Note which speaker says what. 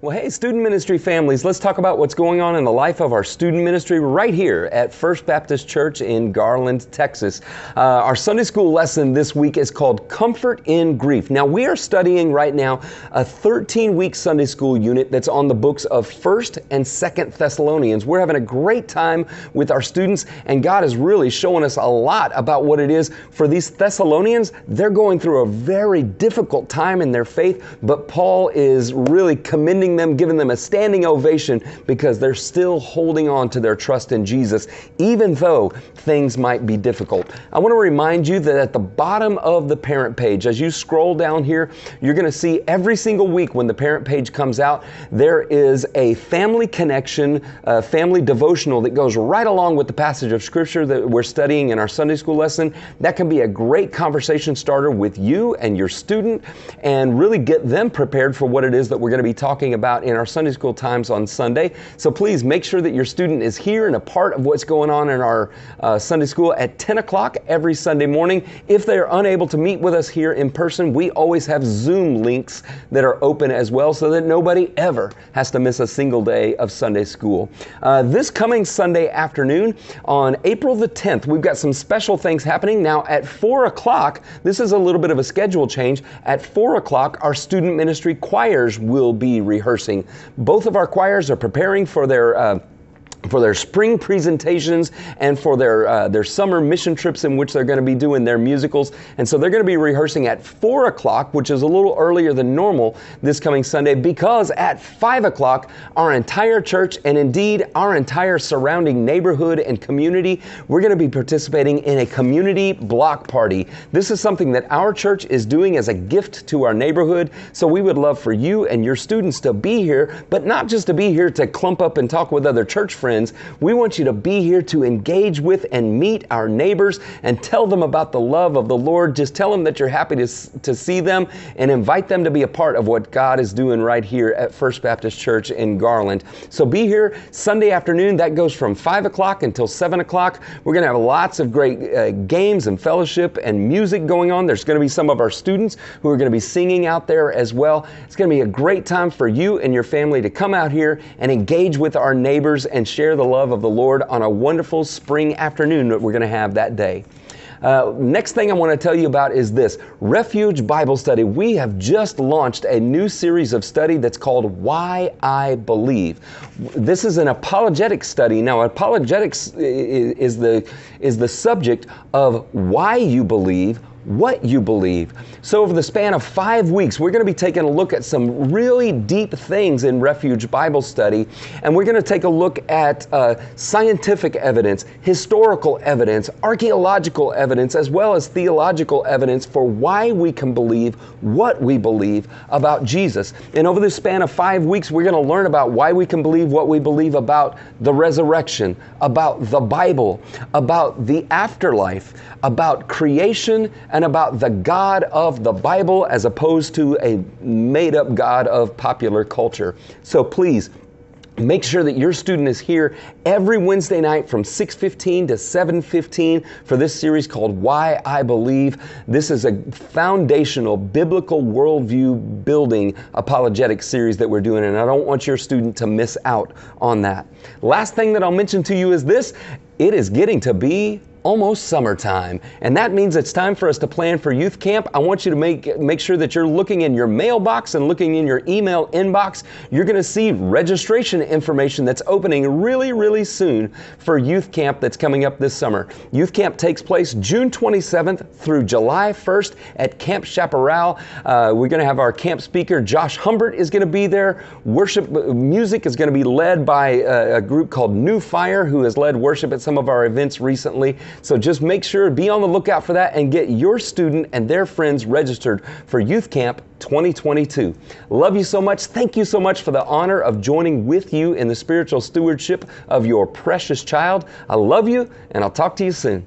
Speaker 1: Well, hey, student ministry families, let's talk about what's going on in the life of our student ministry right here at First Baptist Church in Garland, Texas. Our Sunday school lesson this week is called Comfort in Grief. Now, we are studying right now a 13-week Sunday school unit that's on the books of 1st and 2nd Thessalonians. We're having a great time with our students, and God is really showing us a lot about what it is for these Thessalonians. They're going through a very difficult time in their faith, but Paul is really commending them, giving them a standing ovation because they're still holding on to their trust in Jesus, even though things might be difficult. I want to remind you that at the bottom of the parent page, as you scroll down here, you're going to see every single week when the parent page comes out, there is a family connection, family devotional that goes right along with the passage of Scripture that we're studying in our Sunday school lesson. That can be a great conversation starter with you and your student and really get them prepared for what it is that we're going to be talking about in our Sunday school times on Sunday. So please make sure that your student is here and a part of what's going on in our Sunday school at 10 o'clock every Sunday morning. If they are unable to meet with us here in person, we always have Zoom links that are open as well so that nobody ever has to miss a single day of Sunday school. This coming Sunday afternoon on April the 10th, we've got some special things happening. Now at 4 o'clock, this is a little bit of a schedule change. At 4 o'clock, our student ministry choirs will be rehearsing. Both of our choirs are preparing for their spring presentations and for their summer mission trips in which they're going to be doing their musicals. And so they're going to be rehearsing at 4 o'clock, which is a little earlier than normal this coming Sunday, because at 5 o'clock, our entire church and indeed our entire surrounding neighborhood and community, we're going to be participating in a community block party. This is something that our church is doing as a gift to our neighborhood. So we would love for you and your students to be here, but not just to be here to clump up and talk with other church friends. We want you to be here to engage with and meet our neighbors and tell them about the love of the Lord. Just tell them that you're happy to see them and invite them to be a part of what God is doing right here at First Baptist Church in Garland. So be here Sunday afternoon. That goes from 5 o'clock until 7 o'clock. We're going to have lots of great games and fellowship and music going on. There's going to be some of our students who are going to be singing out there as well. It's going to be a great time for you and your family to come out here and engage with our neighbors and share the love of the Lord on a wonderful spring afternoon that we're going to have that day. Next thing I want to tell you about is this, Refuge Bible Study. We have just launched a new series of study that's called Why I Believe. This is an apologetic study. Now, apologetics is the subject of why you believe, what you believe. So over the span of 5 weeks, we're going to be taking a look at some really deep things in Refuge Bible Study, and we're going to take a look at scientific evidence, historical evidence, archaeological evidence, as well as theological evidence for why we can believe what we believe about Jesus. And over the span of 5 weeks, we're going to learn about why we can believe what we believe about the resurrection, about the Bible, about the afterlife, about creation, and about the God of the Bible as opposed to a made-up God of popular culture. So please, make sure that your student is here every Wednesday night from 6:15 to 7:15 for this series called Why I Believe. This is a foundational biblical worldview building apologetic series that we're doing, and I don't want your student to miss out on that. Last thing that I'll mention to you is this: it is getting to be almost summertime, and that means it's time for us to plan for youth camp. I want you to make sure that you're looking in your mailbox and looking in your email inbox. You're going to see registration information that's opening really soon for youth camp that's coming up this summer. Youth camp takes place June 27th through July 1st at Camp Chaparral. We're going to have our camp speaker, Josh Humbert, is going to be there. Worship music is going to be led by a group called New Fire, who has led worship at some of our events recently. So just make sure, be on the lookout for that and get your student and their friends registered for Youth Camp 2022. Love you so much. Thank you so much for the honor of joining with you in the spiritual stewardship of your precious child. I love you, and I'll talk to you soon.